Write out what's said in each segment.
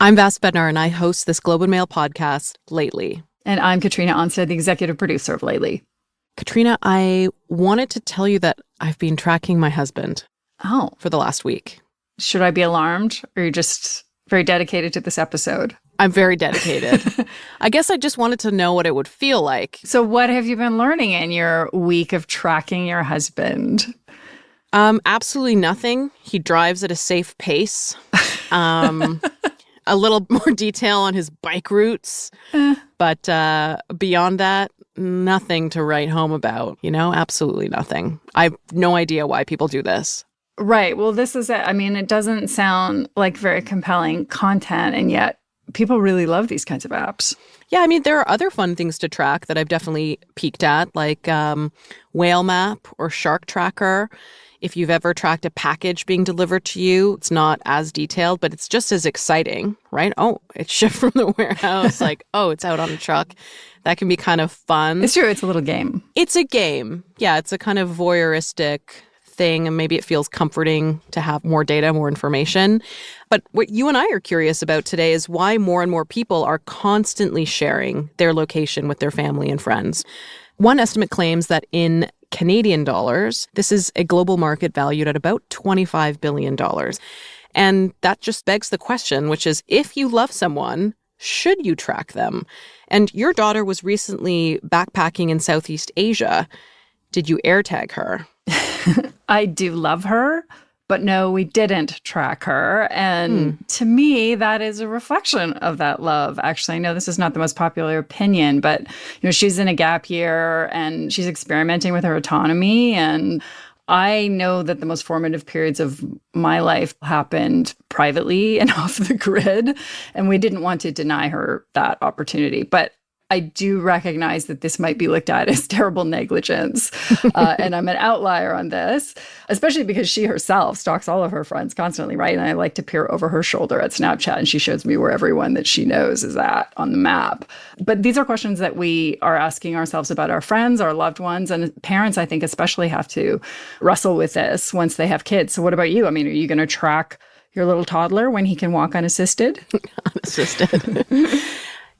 I'm Vass, Bednar, and I host this Globe and Mail podcast, Lately. And I'm Katrina Onstad, the executive producer of Lately. Katrina, I wanted to tell you that I've been tracking my husband for the last week. Should I be alarmed, or are you just very dedicated to this episode? I'm very dedicated. I guess I just wanted to know what it would feel like. So what have you been learning in your week of tracking your husband? Absolutely nothing. He drives at a safe pace. A little more detail on his bike routes. But beyond that, nothing to write home about. Absolutely nothing. I have no idea why people do this. Right. Well, this is it. I mean, it doesn't sound like very compelling content, and yet people really love these kinds of apps. Yeah, I mean, there are other fun things to track that I've definitely peeked at, like Whale Map or Shark Tracker. If you've ever tracked a package being delivered to you, it's not as detailed, but it's just as exciting, right? Oh, it's shipped from the warehouse. It's out on a truck. That can be kind of fun. It's true. It's a little game. It's a game. Yeah, it's a kind of voyeuristic thing, and maybe it feels comforting to have more data, more information. But what you and I are curious about today is why more and more people are constantly sharing their location with their family and friends. One estimate claims that in Canadian dollars, this is a global market valued at about $25 billion. And that just begs the question, which is, if you love someone, should you track them? And your daughter was recently backpacking in Southeast Asia. Did you AirTag her? I do love her, but no, we didn't track her. And to me, that is a reflection of that love. Actually, I know this is not the most popular opinion, but she's in a gap year and she's experimenting with her autonomy. And I know that the most formative periods of my life happened privately and off the grid, and we didn't want to deny her that opportunity. But I do recognize that this might be looked at as terrible negligence. And I'm an outlier on this, especially because she herself stalks all of her friends constantly, right? And I like to peer over her shoulder at Snapchat, and she shows me where everyone that she knows is at on the map. But these are questions that we are asking ourselves about our friends, our loved ones, and parents, I think, especially have to wrestle with this once they have kids. So what about you? I mean, are you going to track your little toddler when he can walk unassisted? Unassisted.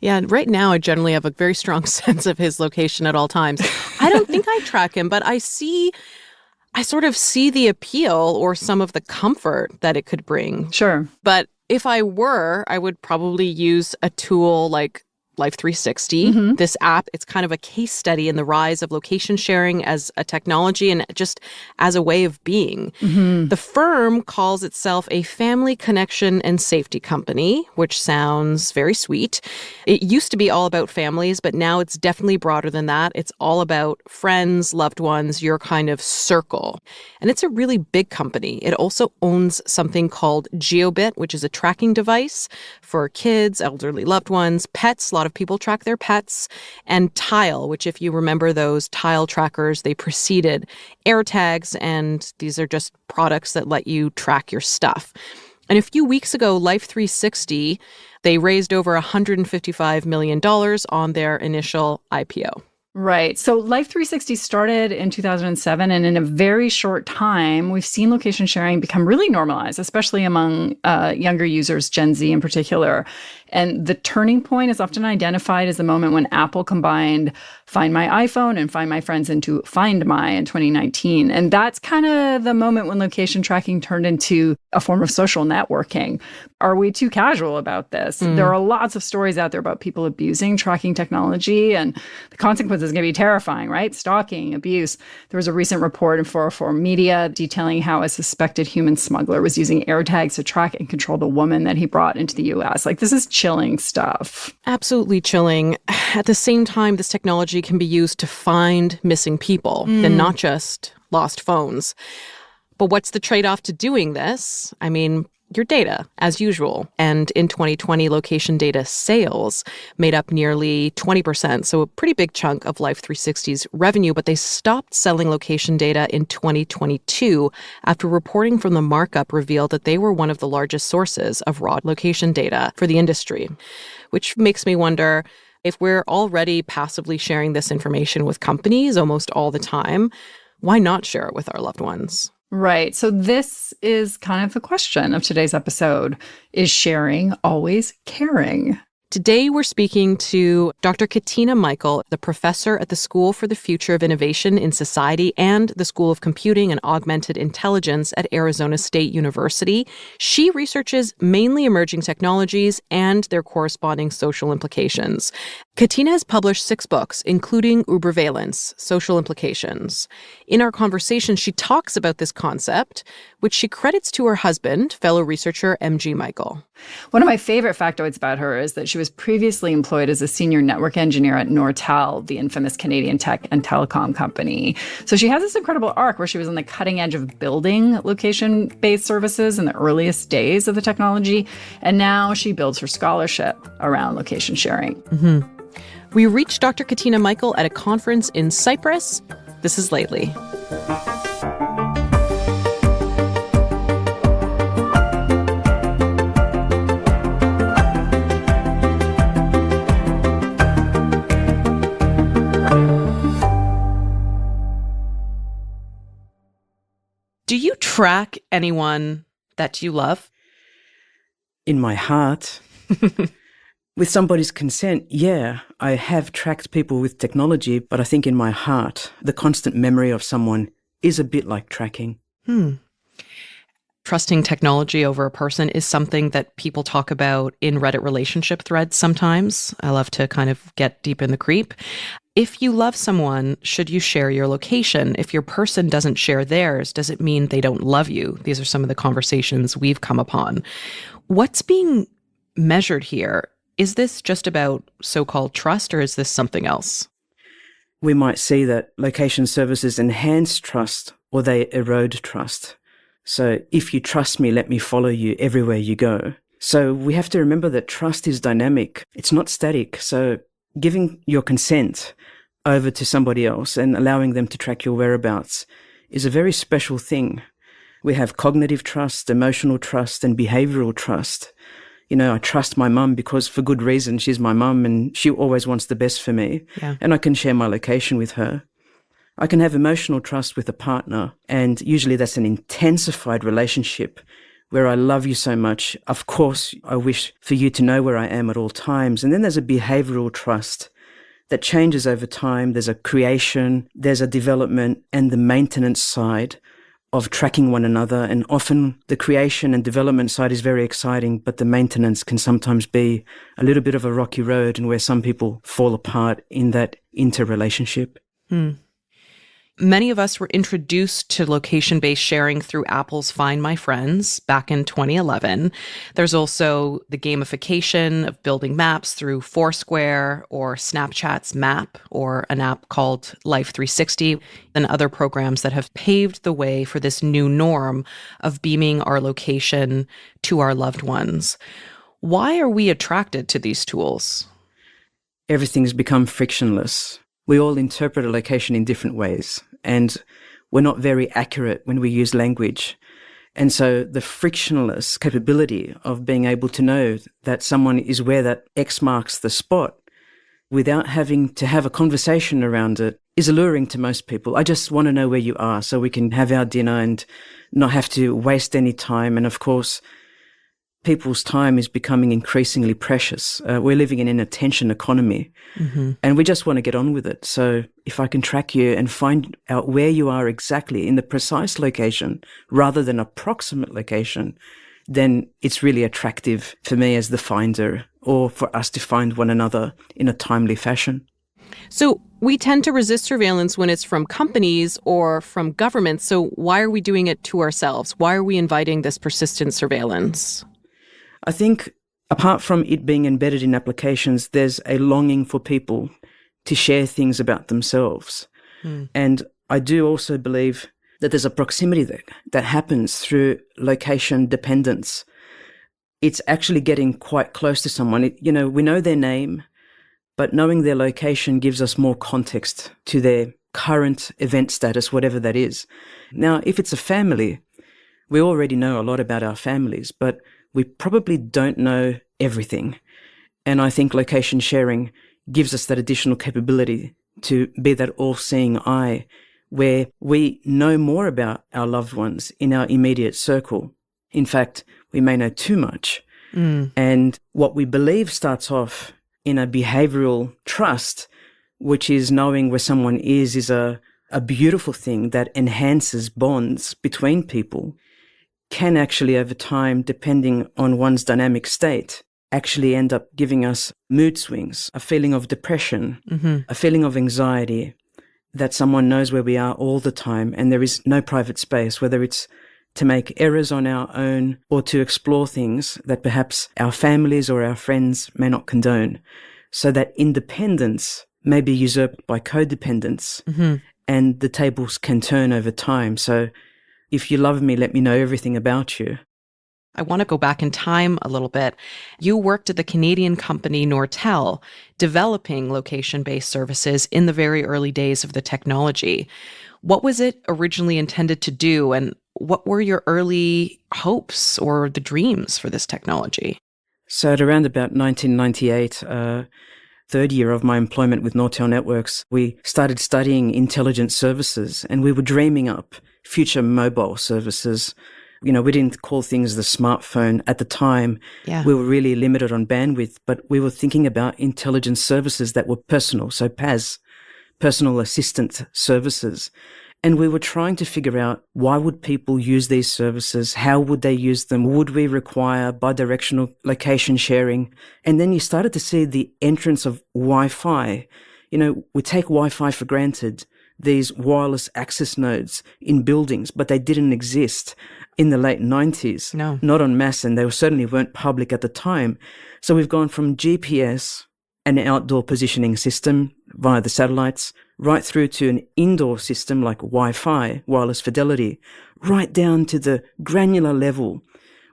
Yeah, right now I generally have a very strong sense of his location at all times. I don't think I track him, but I sort of see the appeal or some of the comfort that it could bring. Sure. But if I were, I would probably use a tool like Life 360. This app, it's kind of a case study in the rise of location sharing as a technology and just as a way of being. The firm calls itself a family connection and safety company, which sounds very sweet. It used to be all about families, but now it's definitely broader than that. It's all about friends, loved ones, your kind of circle. And it's a really big company. It also owns something called Geobit, which is a tracking device for kids, elderly loved ones, pets. A lot of people track their pets, and Tile, which, if you remember those Tile trackers, they preceded AirTags, and these are just products that let you track your stuff. And a few weeks ago, Life 360, they raised over $155 million on their initial IPO. Right. So Life 360 started in 2007, and in a very short time, we've seen location sharing become really normalized, especially among younger users, Gen Z in particular. And the turning point is often identified as the moment when Apple combined Find My iPhone and Find My Friends into Find My in 2019. And that's kind of the moment when location tracking turned into a form of social networking. Are we too casual about this? There are lots of stories out there about people abusing tracking technology, and the consequences are going to be terrifying, right? Stalking, abuse. There was a recent report in 404 Media detailing how a suspected human smuggler was using AirTags to track and control the woman that he brought into the U.S. This is chilling stuff. Absolutely chilling. At the same time, this technology can be used to find missing people and not just lost phones. But what's the trade-off to doing this? I mean, your data, as usual. And in 2020, location data sales made up nearly 20%, so a pretty big chunk of Life 360's revenue, but they stopped selling location data in 2022 after reporting from the markup revealed that they were one of the largest sources of raw location data for the industry, which makes me wonder, if we're already passively sharing this information with companies almost all the time, why not share it with our loved ones? Right. So this is kind of the question of today's episode. Is sharing always caring? Today, we're speaking to Dr. Katina Michael, the professor at the School for the Future of Innovation in Society and the School of Computing and Augmented Intelligence at Arizona State University. She researches mainly emerging technologies and their corresponding social implications. Katina has published 6 books, including Ubervalence, Social Implications. In our conversation, she talks about this concept, which she credits to her husband, fellow researcher M.G. Michael. One of my favorite factoids about her is that she was previously employed as a senior network engineer at Nortel, the infamous Canadian tech and telecom company. So she has this incredible arc where she was on the cutting edge of building location-based services in the earliest days of the technology, and now she builds her scholarship around location sharing. Mm-hmm. We reached Dr. Katina Michael at a conference in Cyprus. This is Lately. Do you track anyone that you love? In my heart, with somebody's consent, yeah, I have tracked people with technology, but I think in my heart, the constant memory of someone is a bit like tracking. Trusting technology over a person is something that people talk about in Reddit relationship threads sometimes. I love to kind of get deep in the creep. If you love someone, should you share your location? If your person doesn't share theirs, does it mean they don't love you? These are some of the conversations we've come upon. What's being measured here? Is this just about so-called trust, or is this something else? We might see that location services enhance trust or they erode trust. So if you trust me, let me follow you everywhere you go. So we have to remember that trust is dynamic. It's not static. So giving your consent over to somebody else and allowing them to track your whereabouts is a very special thing. We have cognitive trust, emotional trust, and behavioral trust. You know, I trust my mum because for good reason, she's my mum and she always wants the best for me. Yeah. And I can share my location with her. I can have emotional trust with a partner, and usually that's an intensified relationship where I love you so much. Of course, I wish for you to know where I am at all times. And then there's a behavioral trust that changes over time. There's a creation, there's a development, and the maintenance side of tracking one another. And often the creation and development side is very exciting, but the maintenance can sometimes be a little bit of a rocky road and where some people fall apart in that interrelationship. Many of us were introduced to location-based sharing through Apple's Find My Friends back in 2011. There's also the gamification of building maps through Foursquare or Snapchat's Map, or an app called Life 360, and other programs that have paved the way for this new norm of beaming our location to our loved ones. Why are we attracted to these tools? Everything's become frictionless. We all interpret a location in different ways, and we're not very accurate when we use language. And so the frictionless capability of being able to know that someone is where that X marks the spot without having to have a conversation around it is alluring to most people. I just want to know where you are so we can have our dinner and not have to waste any time. And of course, people's time is becoming increasingly precious. We're living in an attention economy, and we just want to get on with it. So if I can track you and find out where you are exactly in the precise location rather than approximate location, then it's really attractive for me as the finder, or for us to find one another in a timely fashion. So we tend to resist surveillance when it's from companies or from governments. So why are we doing it to ourselves? Why are we inviting this persistent surveillance? I think apart from it being embedded in applications, there's a longing for people to share things about themselves. And I do also believe that there's a proximity that happens through location dependence. It's actually getting quite close to someone. We know their name, but knowing their location gives us more context to their current event status, whatever that is. Now, if it's a family, we already know a lot about our families, but we probably don't know everything. And I think location sharing gives us that additional capability to be that all-seeing eye where we know more about our loved ones in our immediate circle. In fact, we may know too much. And what we believe starts off in a behavioral trust, which is knowing where someone is a beautiful thing that enhances bonds between people, can actually over time, depending on one's dynamic state, actually end up giving us mood swings, a feeling of depression, a feeling of anxiety, that someone knows where we are all the time and there is no private space, whether it's to make errors on our own or to explore things that perhaps our families or our friends may not condone. So that independence may be usurped by codependence and the tables can turn over time. So if you love me, let me know everything about you. I want to go back in time a little bit. You worked at the Canadian company Nortel, developing location-based services in the very early days of the technology. What was it originally intended to do, and what were your early hopes or the dreams for this technology? So at around about 1998, third year of my employment with Nortel Networks, we started studying intelligence services and we were dreaming up future mobile services. You know, we didn't call things the smartphone at the time. We were really limited on bandwidth, but we were thinking about intelligence services that were personal, so PAS, personal assistant services. And we were trying to figure out, why would people use these services? How would they use them? Would we require bidirectional location sharing? And then you started to see the entrance of Wi-Fi. You know, we take Wi-Fi for granted, these wireless access nodes in buildings, but they didn't exist in the late 90s. No. Not en masse, and they certainly weren't public at the time. So we've gone from GPS, an outdoor positioning system via the satellites, right through to an indoor system like Wi-Fi, wireless fidelity, right down to the granular level,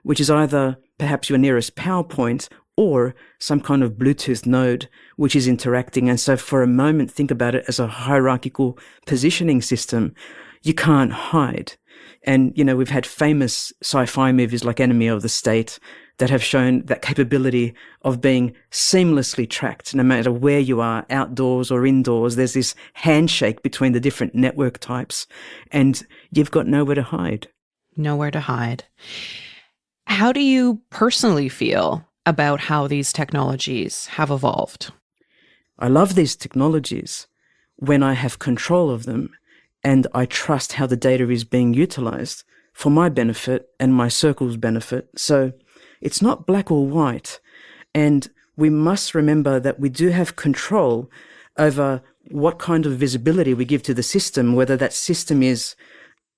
which is either perhaps your nearest power point or some kind of Bluetooth node which is interacting. And so for a moment, think about it as a hierarchical positioning system. You can't hide. And, you know, we've had famous sci-fi movies like Enemy of the State that have shown that capability of being seamlessly tracked no matter where you are, outdoors or indoors. There's this handshake between the different network types and you've got nowhere to hide. Nowhere to hide. How do you personally feel about how these technologies have evolved? I love these technologies when I have control of them and I trust how the data is being utilized for my benefit and my circle's benefit. So it's not black or white. And we must remember that we do have control over what kind of visibility we give to the system, whether that system is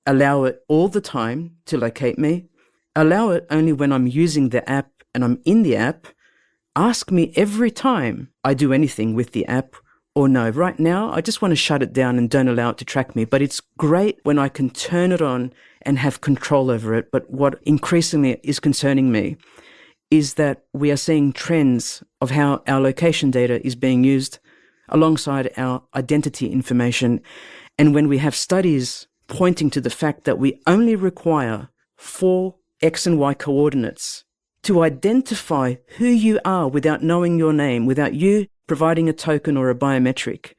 allow it all the time to locate me, allow it only when I'm using the app and I'm in the app, ask me every time I do anything with the app, or no, right now I just want to shut it down and don't allow it to track me. But it's great when I can turn it on and have control over it. But what increasingly is concerning me is that we are seeing trends of how our location data is being used alongside our identity information. And when we have studies pointing to the fact that we only require 4 X and Y coordinates to identify who you are without knowing your name, without you providing a token or a biometric,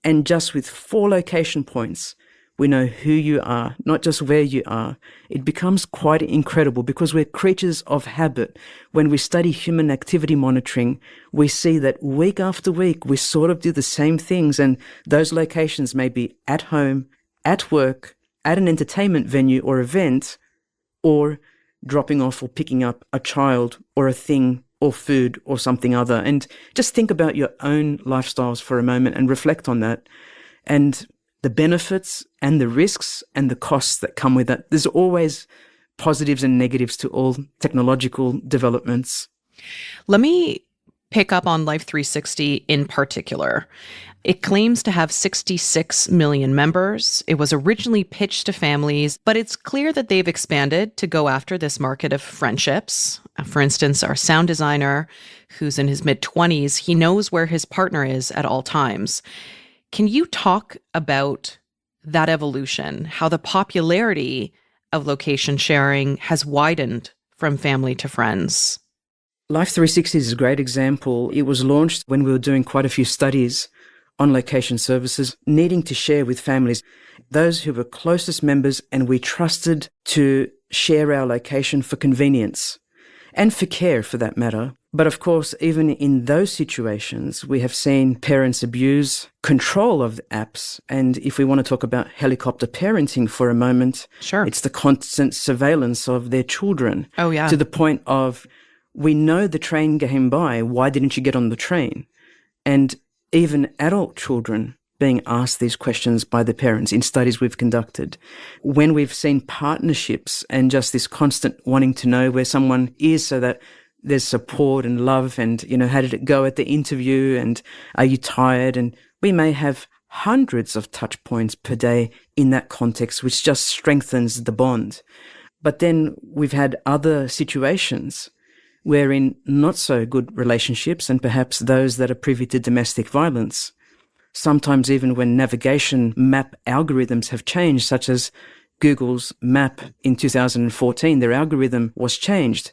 and just with 4 location points, we know who you are, not just where you are. It becomes quite incredible because we're creatures of habit. When we study human activity monitoring, we see that week after week, we sort of do the same things, and those locations may be at home, at work, at an entertainment venue or event, or dropping off or picking up a child or a thing or food or something other. And just think about your own lifestyles for a moment and reflect on that. And the benefits and the risks and the costs that come with it. There's always positives and negatives to all technological developments. Let me pick up on Life 360 in particular. It claims to have 66 million members. It was originally pitched to families, but it's clear that they've expanded to go after this market of friendships. For instance, our sound designer, who's in his mid-20s, he knows where his partner is at all times. Can you talk about that evolution, how the popularity of location sharing has widened from family to friends? Life 360 is a great example. It was launched when we were doing quite a few studies on-location services, needing to share with families, those who were closest members and we trusted to share our location for convenience and for care for that matter. But of course, even in those situations, we have seen parents abuse control of the apps. And if we want to talk about helicopter parenting for a moment, Sure. it's the constant surveillance of their children. Oh, yeah. To the point of, we know the train came by, why didn't you get on the train? And even adult children being asked these questions by the parents in studies we've conducted. When we've seen partnerships and just this constant wanting to know where someone is so that there's support and love and, how did it go at the interview and are you tired? And we may have hundreds of touch points per day in that context, which just strengthens the bond. But then we've had other situations wherein not so good relationships and perhaps those that are privy to domestic violence, sometimes even when navigation map algorithms have changed, such as Google's map in 2014, their algorithm was changed.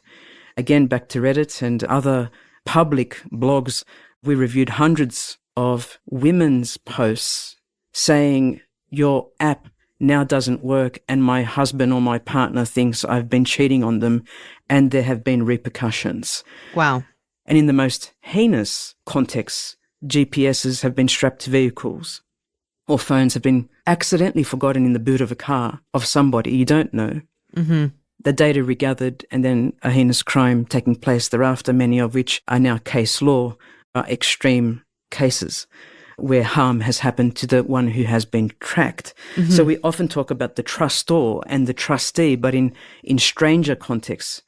Again, back to Reddit and other public blogs, we reviewed hundreds of women's posts saying, your app now doesn't work and my husband or my partner thinks I've been cheating on them, and there have been repercussions. Wow. And in the most heinous contexts, GPSs have been strapped to vehicles, or phones have been accidentally forgotten in the boot of a car of somebody you don't know. Mm-hmm. The data regathered and then a heinous crime taking place thereafter, many of which are now case law, are extreme cases where harm has happened to the one who has been tracked. Mm-hmm. So we often talk about the trustor and the trustee, but in stranger contexts,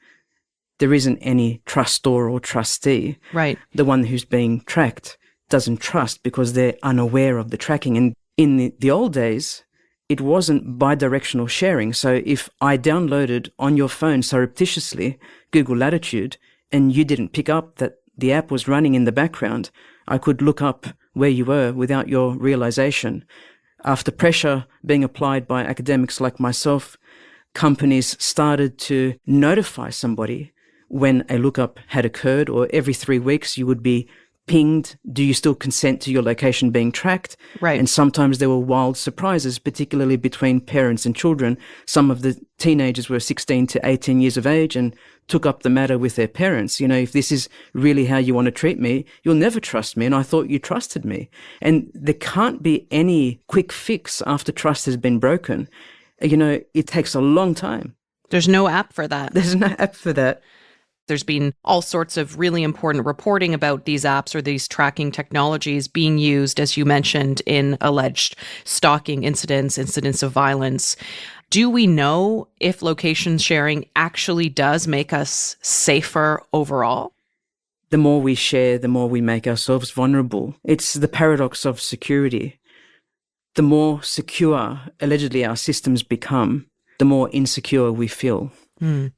there isn't any trustor or trustee. Right. The one who's being tracked doesn't trust because they're unaware of the tracking. And in the old days, it wasn't bidirectional sharing. So if I downloaded on your phone surreptitiously Google Latitude and you didn't pick up that the app was running in the background, I could look up where you were without your realization. After pressure being applied by academics like myself, companies started to notify somebody when a lookup had occurred, or every 3 weeks you would be pinged, do you still consent to your location being tracked? Right. And sometimes there were wild surprises, particularly between parents and children. Some of the teenagers were 16 to 18 years of age and took up the matter with their parents. If this is really how you want to treat me, you'll never trust me, and I thought you trusted me. And there can't be any quick fix after trust has been broken. It takes a long time. There's no app for that. There's no app for that. There's been all sorts of really important reporting about these apps or these tracking technologies being used, as you mentioned, in alleged stalking incidents of violence. Do we know if location sharing actually does make us safer overall? The more we share, the more we make ourselves vulnerable. It's the paradox of security. The more secure, allegedly, our systems become, the more insecure we feel.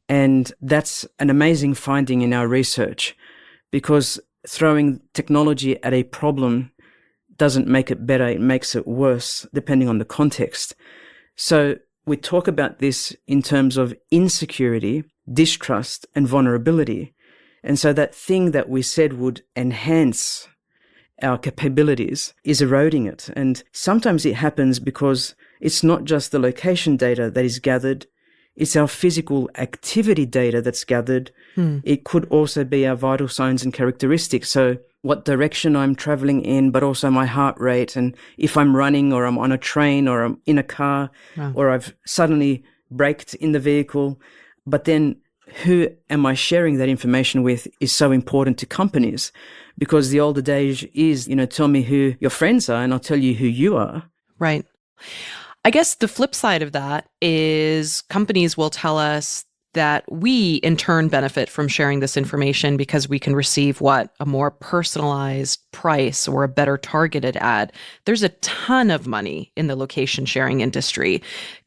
And that's an amazing finding in our research, because throwing technology at a problem doesn't make it better, it makes it worse, depending on the context. So we talk about this in terms of insecurity, distrust, and vulnerability. And so that thing that we said would enhance our capabilities is eroding it. And sometimes it happens because it's not just the location data that is gathered, it's our physical activity data that's gathered. It could also be our vital signs and characteristics. So what direction I'm traveling in, but also my heart rate. And if I'm running or I'm on a train or I'm in a car or I've suddenly braked in the vehicle. But then who am I sharing that information with is so important to companies, because the old adage is, tell me who your friends are and I'll tell you who you are. Right. I guess the flip side of that is companies will tell us that we in turn benefit from sharing this information because we can receive a more personalized price or a better targeted ad. There's a ton of money in the location sharing industry.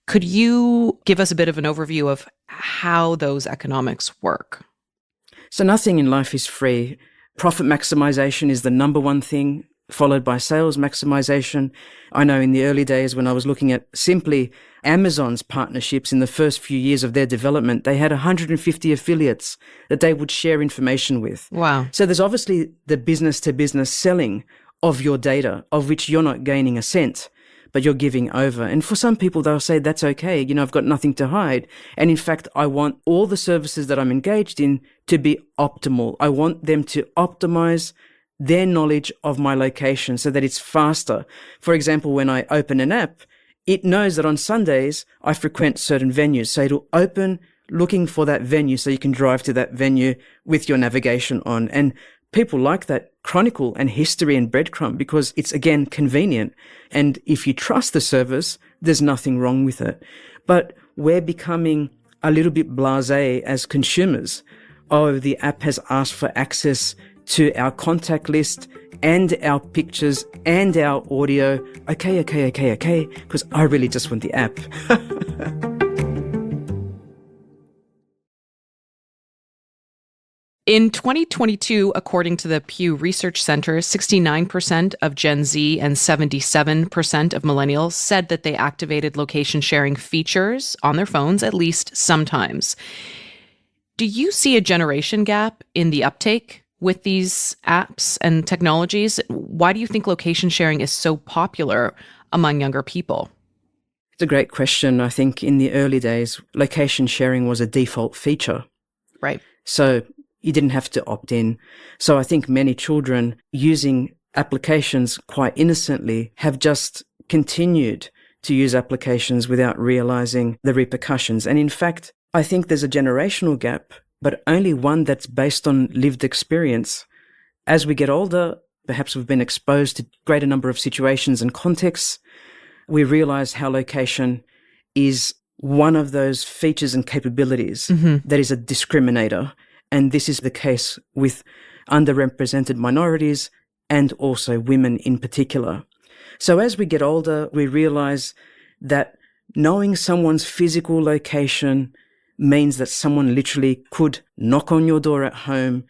Could you give us a bit of an overview of how those economics work? So nothing in life is free. Profit maximization is the number one thing, followed by sales maximization. I know in the early days when I was looking at simply Amazon's partnerships in the first few years of their development, they had 150 affiliates that they would share information with. Wow. So there's obviously the business to business selling of your data, of which you're not gaining a cent, but you're giving over. And for some people, they'll say, that's okay. I've got nothing to hide. And in fact, I want all the services that I'm engaged in to be optimal. I want them to optimize their knowledge of my location so that it's faster. For example, when I open an app, it knows that on Sundays I frequent certain venues. So it'll open looking for that venue so you can drive to that venue with your navigation on. And people like that chronicle and history and breadcrumb because it's, again, convenient. And if you trust the service, there's nothing wrong with it. But we're becoming a little bit blasé as consumers. Oh, the app has asked for access to our contact list and our pictures and our audio. Okay, because I really just want the app. In 2022, according to the Pew Research Center, 69% of Gen Z and 77% of millennials said that they activated location sharing features on their phones at least sometimes. Do you see a generation gap in the uptake with these apps and technologies? Why do you think location sharing is so popular among younger people? It's a great question. I think in the early days, location sharing was a default feature. Right. So you didn't have to opt in. So I think many children using applications quite innocently have just continued to use applications without realizing the repercussions. And in fact, I think there's a generational gap, but only one that's based on lived experience. As we get older, perhaps we've been exposed to a greater number of situations and contexts. We realize how location is one of those features and capabilities that is a discriminator. And this is the case with underrepresented minorities and also women in particular. So as we get older, we realize that knowing someone's physical location means that someone literally could knock on your door at home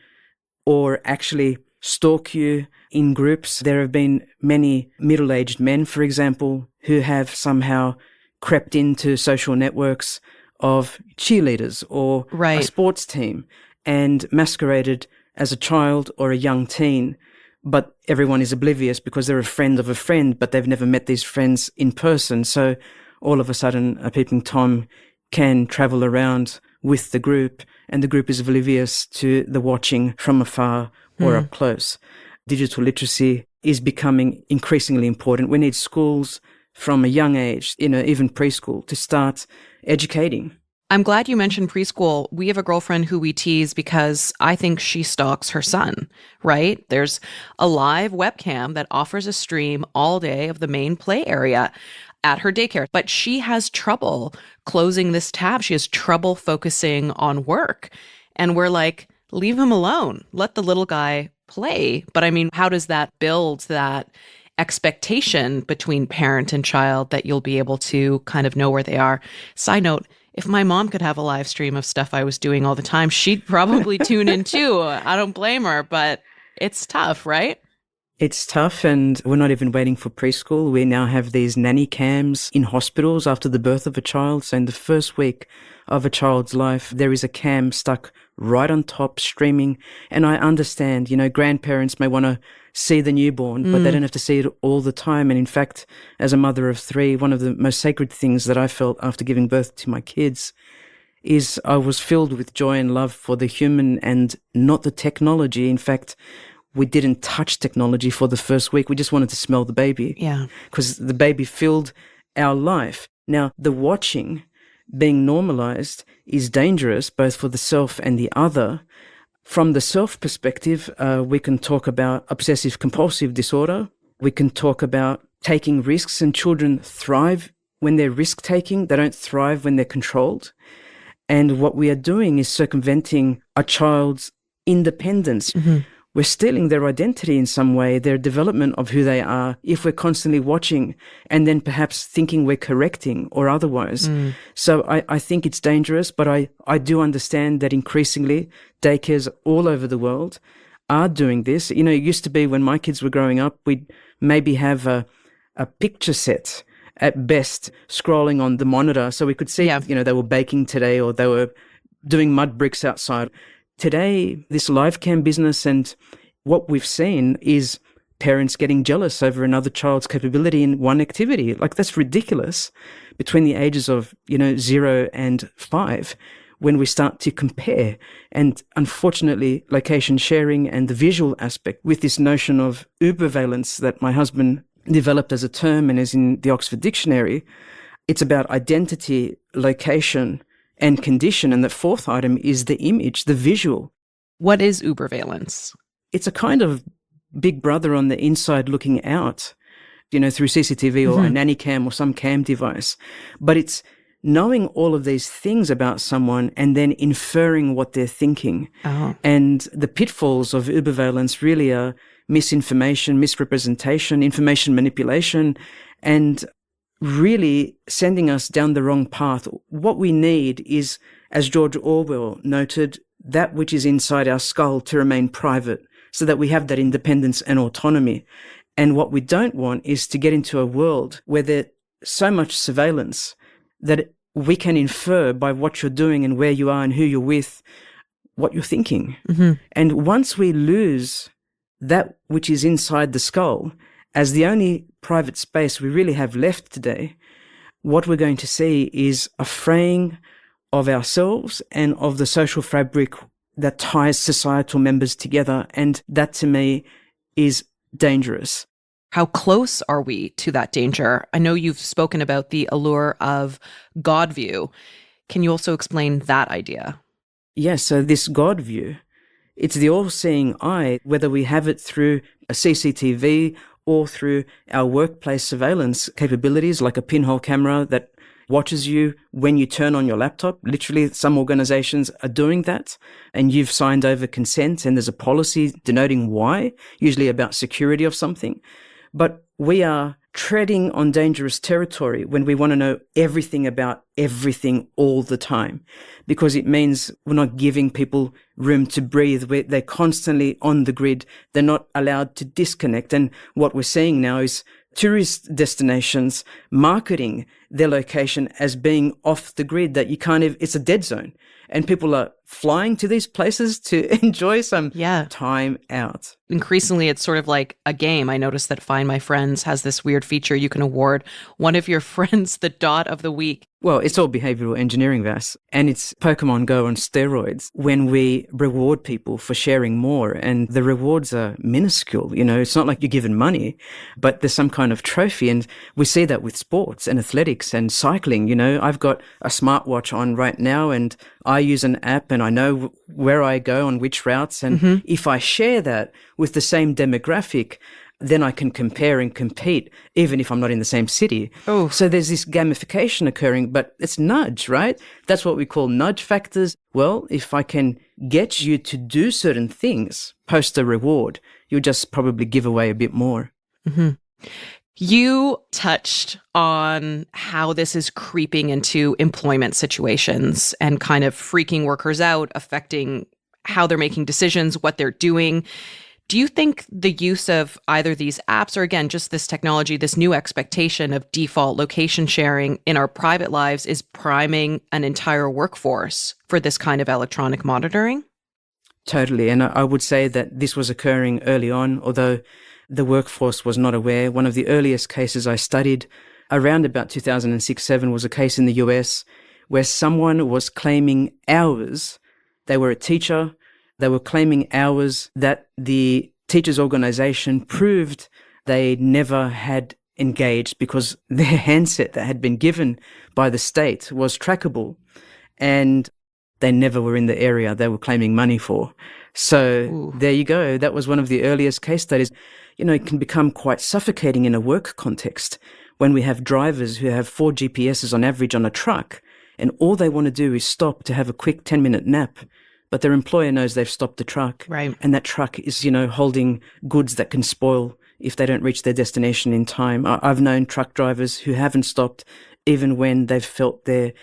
or actually stalk you in groups. There have been many middle-aged men, for example, who have somehow crept into social networks of cheerleaders or a sports team and masqueraded as a child or a young teen, but everyone is oblivious because they're a friend of a friend, but they've never met these friends in person. So all of a sudden, a peeping Tom can travel around with the group, and the group is oblivious to the watching from afar or up close. Digital literacy is becoming increasingly important. We need schools from a young age, even preschool, to start educating. I'm glad you mentioned preschool. We have a girlfriend who we tease because I think she stalks her son, right? There's a live webcam that offers a stream all day of the main play area at her daycare, but she has trouble closing this tab. She has trouble focusing on work. And we're like, leave him alone. Let the little guy play. But I mean, how does that build that expectation between parent and child that you'll be able to kind of know where they are? Side note, if my mom could have a live stream of stuff I was doing all the time, she'd probably tune in too. I don't blame her, but it's tough, right? It's tough, and we're not even waiting for preschool. We now have these nanny cams in hospitals after the birth of a child. So in the first week of a child's life, there is a cam stuck right on top, streaming. And I understand, grandparents may want to see the newborn, but they don't have to see it all the time. And in fact, as a mother of three, one of the most sacred things that I felt after giving birth to my kids is I was filled with joy and love for the human and not the technology. In fact, we didn't touch technology for the first week. We just wanted to smell the baby. Yeah. Because the baby filled our life. Now, the watching being normalized is dangerous both for the self and the other. From the self perspective, we can talk about obsessive compulsive disorder. We can talk about taking risks, and children thrive when they're risk taking. They don't thrive when they're controlled. And what we are doing is circumventing a child's independence. We're stealing their identity in some way, their development of who they are, if we're constantly watching and then perhaps thinking we're correcting or otherwise. So I think it's dangerous, but I do understand that increasingly daycares all over the world are doing this. It used to be when my kids were growing up, we'd maybe have a picture set at best scrolling on the monitor so we could see, they were baking today or they were doing mud bricks outside. Today, this live cam business and what we've seen is parents getting jealous over another child's capability in one activity. Like, that's ridiculous between the ages of, 0 and 5 when we start to compare. And unfortunately, location sharing and the visual aspect with this notion of ubervalence that my husband developed as a term and is in the Oxford Dictionary, it's about identity, location, and condition. And the fourth item is the image, the visual. What is ubervalence? It's a kind of big brother on the inside looking out, through CCTV or a nanny cam or some cam device. But it's knowing all of these things about someone and then inferring what they're thinking. Oh. And the pitfalls of ubervalence really are misinformation, misrepresentation, information manipulation, and really sending us down the wrong path. What we need is, as George Orwell noted, that which is inside our skull to remain private so that we have that independence and autonomy. And what we don't want is to get into a world where there's so much surveillance that we can infer by what you're doing and where you are and who you're with, what you're thinking. Mm-hmm. And once we lose that which is inside the skull as the only private space we really have left today, what we're going to see is a fraying of ourselves and of the social fabric that ties societal members together. And that, to me, is dangerous. How close are we to that danger? I know you've spoken about the allure of God view. Can you also explain that idea? Yes, so this God view, it's the all-seeing eye, whether we have it through a CCTV or through our workplace surveillance capabilities, like a pinhole camera that watches you when you turn on your laptop. Literally, some organizations are doing that, and you've signed over consent and there's a policy denoting why, usually about security of something. But we are treading on dangerous territory when we want to know everything about everything all the time, because it means we're not giving people room to breathe. They're constantly on the grid. They're not allowed to disconnect. And what we're seeing now is tourist destinations marketing their location as being off the grid, that it's a dead zone. And people are flying to these places to enjoy some time out. Increasingly, it's sort of like a game. I noticed that Find My Friends has this weird feature. You can award one of your friends the dot of the week. Well, it's all behavioral engineering, Vass, and it's Pokemon Go on steroids when we reward people for sharing more, and the rewards are minuscule. It's not like you're given money, but there's some kind of trophy, and we see that with sports and athletics and cycling. I've got a smartwatch on right now, and I use an app, and I know where I go on which routes, and if I share that with the same demographic, then I can compare and compete, even if I'm not in the same city. Oh. So there's this gamification occurring, but it's nudge, right? That's what we call nudge factors. Well, if I can get you to do certain things, post a reward, you'll just probably give away a bit more. Mm-hmm. You touched on how this is creeping into employment situations and kind of freaking workers out, affecting how they're making decisions, what they're doing. Do you think the use of either these apps or, again, just this technology, this new expectation of default location sharing in our private lives is priming an entire workforce for this kind of electronic monitoring? Totally. And I would say that this was occurring early on, although the workforce was not aware. One of the earliest cases I studied around about 2006-07 was a case in the US where someone was claiming hours. They were a teacher. They were claiming hours that the teachers' organization proved they never had engaged because their handset that had been given by the state was trackable, and they never were in the area they were claiming money for. So There you go. That was one of the earliest case studies. It can become quite suffocating in a work context when we have drivers who have 4 GPSs on average on a truck, and all they want to do is stop to have a quick 10-minute nap. But their employer knows they've stopped the truck. Right. And that truck is, holding goods that can spoil if they don't reach their destination in time. I've known truck drivers who haven't stopped even when they've felt their,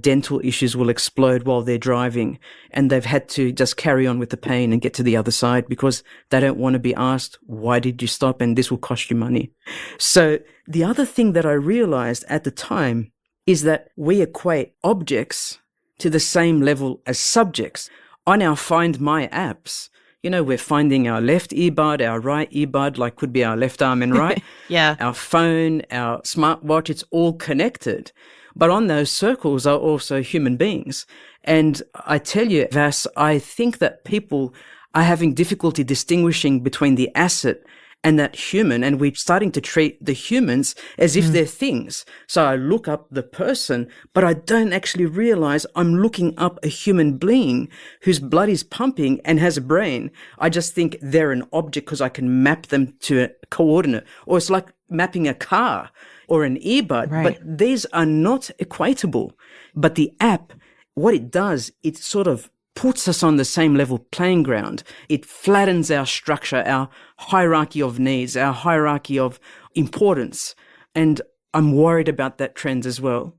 dental issues will explode while they're driving. And they've had to just carry on with the pain and get to the other side because they don't want to be asked, why did you stop? And this will cost you money. So the other thing that I realized at the time is that we equate objects to the same level as subjects. On our Find My apps, We're finding our left earbud, our right earbud, like could be our left arm and right. Yeah. Our phone, our smartwatch, it's all connected. But on those circles are also human beings. And I tell you, Vass, I think that people are having difficulty distinguishing between the asset and that human, and we're starting to treat the humans as if they're things. So I look up the person, but I don't actually realize I'm looking up a human being whose blood is pumping and has a brain. I just think they're an object because I can map them to a coordinate. Or it's like mapping a car or an earbud, Right. but these are not equatable. But the app, what it does, it sort of puts us on the same level playing ground. It flattens our structure, our hierarchy of needs, our hierarchy of importance. And I'm worried about that trend as well.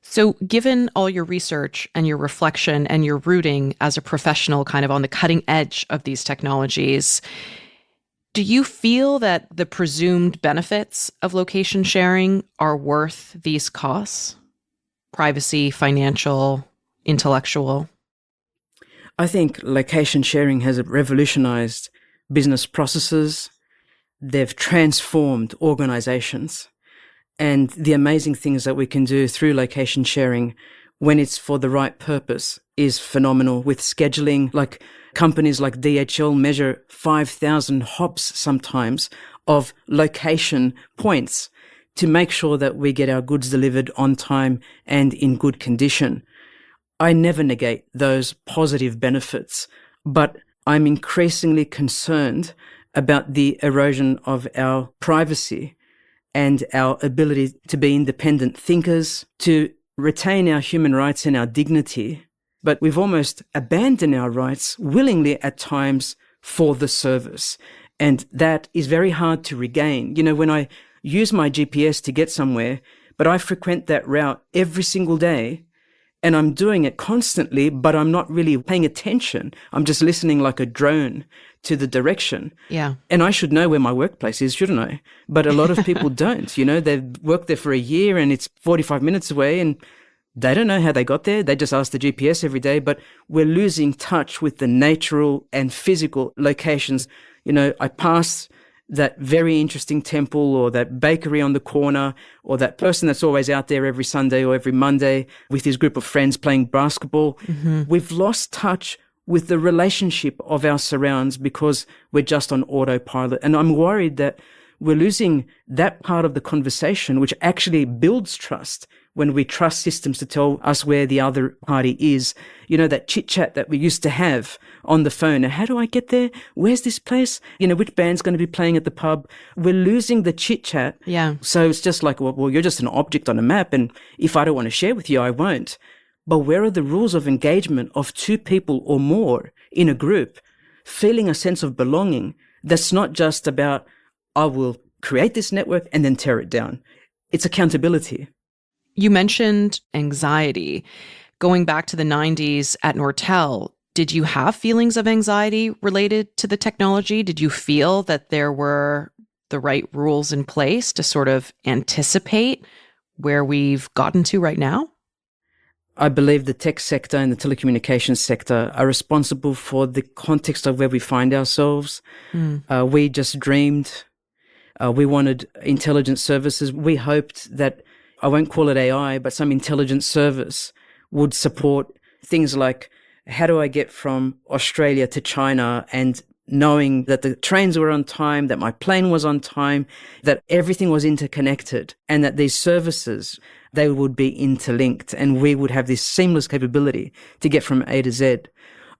So, given all your research and your reflection and your rooting as a professional kind of on the cutting edge of these technologies, do you feel that the presumed benefits of location sharing are worth these costs? Privacy, financial, intellectual? I think location sharing has revolutionized business processes. They've transformed organizations. And the amazing things that we can do through location sharing when it's for the right purpose is phenomenal. With scheduling, like companies like DHL measure 5,000 hops sometimes of location points to make sure that we get our goods delivered on time and in good condition. I never negate those positive benefits, but I'm increasingly concerned about the erosion of our privacy and our ability to be independent thinkers, to retain our human rights and our dignity. But we've almost abandoned our rights willingly at times for the service. And that is very hard to regain. When I use my GPS to get somewhere, but I frequent that route every single day, and I'm doing it constantly, but I'm not really paying attention. I'm just listening like a drone to the direction. Yeah. And I should know where my workplace is, shouldn't I? But a lot of people don't. They've worked there for a year and it's 45 minutes away and they don't know how they got there. They just ask the GPS every day. But we're losing touch with the natural and physical locations. I pass that very interesting temple or that bakery on the corner or that person that's always out there every Sunday or every Monday with his group of friends playing basketball. Mm-hmm. We've lost touch with the relationship of our surrounds because we're just on autopilot. And I'm worried that we're losing that part of the conversation, which actually builds trust when we trust systems to tell us where the other party is. That chit chat that we used to have on the phone. Now, how do I get there? Where's this place? Which band's going to be playing at the pub? We're losing the chit chat. Yeah. So it's just like, well, you're just an object on a map. And if I don't want to share with you, I won't. But where are the rules of engagement of two people or more in a group, feeling a sense of belonging that's not just about, I will create this network and then tear it down. It's accountability. You mentioned anxiety. Going back to the 90s at Nortel, did you have feelings of anxiety related to the technology? Did you feel that there were the right rules in place to sort of anticipate where we've gotten to right now? I believe the tech sector and the telecommunications sector are responsible for the context of where we find ourselves. We just dreamed. We wanted intelligent services. We hoped that, I won't call it AI, but some intelligent service would support things like, how do I get from Australia to China, and knowing that the trains were on time, that my plane was on time, that everything was interconnected, and that these services, they would be interlinked and we would have this seamless capability to get from A to Z.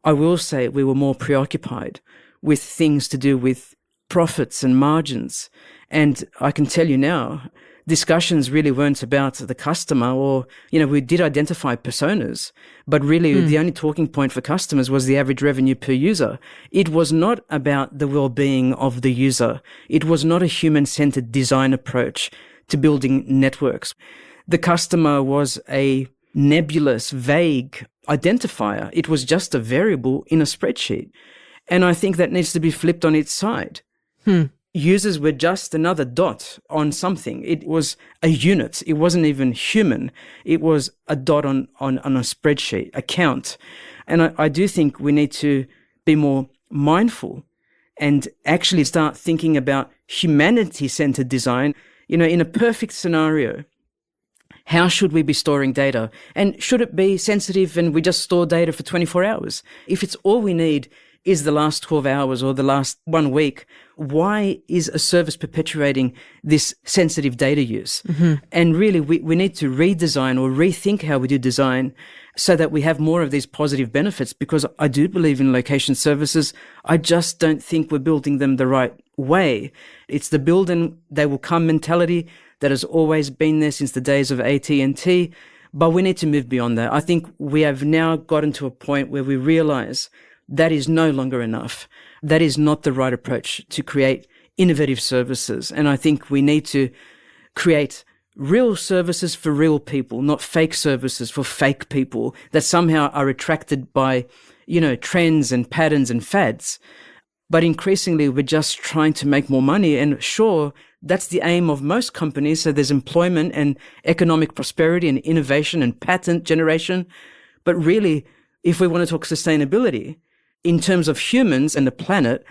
I will say we were more preoccupied with things to do with profits and margins. And I can tell you now, discussions really weren't about the customer, or, we did identify personas, but really the only talking point for customers was the average revenue per user. It was not about the well-being of the user. It was not a human-centered design approach to building networks. The customer was a nebulous, vague identifier. It was just a variable in a spreadsheet. And I think that needs to be flipped on its side. Users were just another dot on something. It was a unit. It wasn't even human. It was a dot on a spreadsheet, a count. And I do think we need to be more mindful and actually start thinking about humanity-centered design, in a perfect scenario, how should we be storing data? And should it be sensitive and we just store data for 24 hours? If it's all we need is the last 12 hours or the last 1 week, why is a service perpetuating this sensitive data use? And really, we need to redesign or rethink how we do design so that we have more of these positive benefits, because I do believe in location services. I just don't think we're building them the right way. It's the build and they will come mentality that has always been there since the days of AT&T, but we need to move beyond that. I think we have now gotten to a point where we realize that is no longer enough. That is not the right approach to create innovative services. And I think we need to create real services for real people, not fake services for fake people that somehow are attracted by, trends and patterns and fads. But increasingly, we're just trying to make more money. And sure, that's the aim of most companies. So there's employment and economic prosperity and innovation and patent generation. But really, if we want to talk sustainability, in terms of humans and the planet,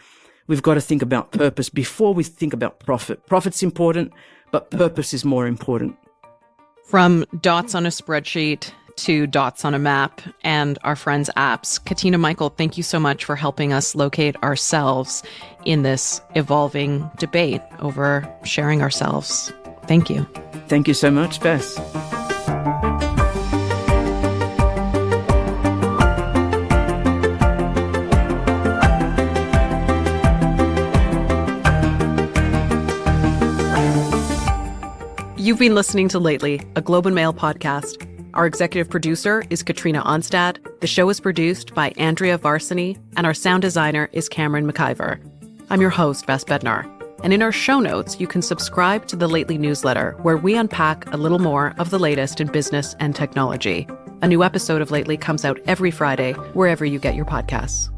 we've got to think about purpose before we think about profit. Profit's important, but purpose is more important. From dots on a spreadsheet to dots on a map and our friends' apps. Katina, Michael, thank you so much for helping us locate ourselves in this evolving debate over sharing ourselves. Thank you. Thank you so much, Vass. You've been listening to Lately, a Globe and Mail podcast. Our executive producer is Katrina Onstad. The show is produced by Andrea Varsany, and our sound designer is Cameron McIver. I'm your host, Vass Bednar. And in our show notes, you can subscribe to the Lately newsletter, where we unpack a little more of the latest in business and technology. A new episode of Lately comes out every Friday, wherever you get your podcasts.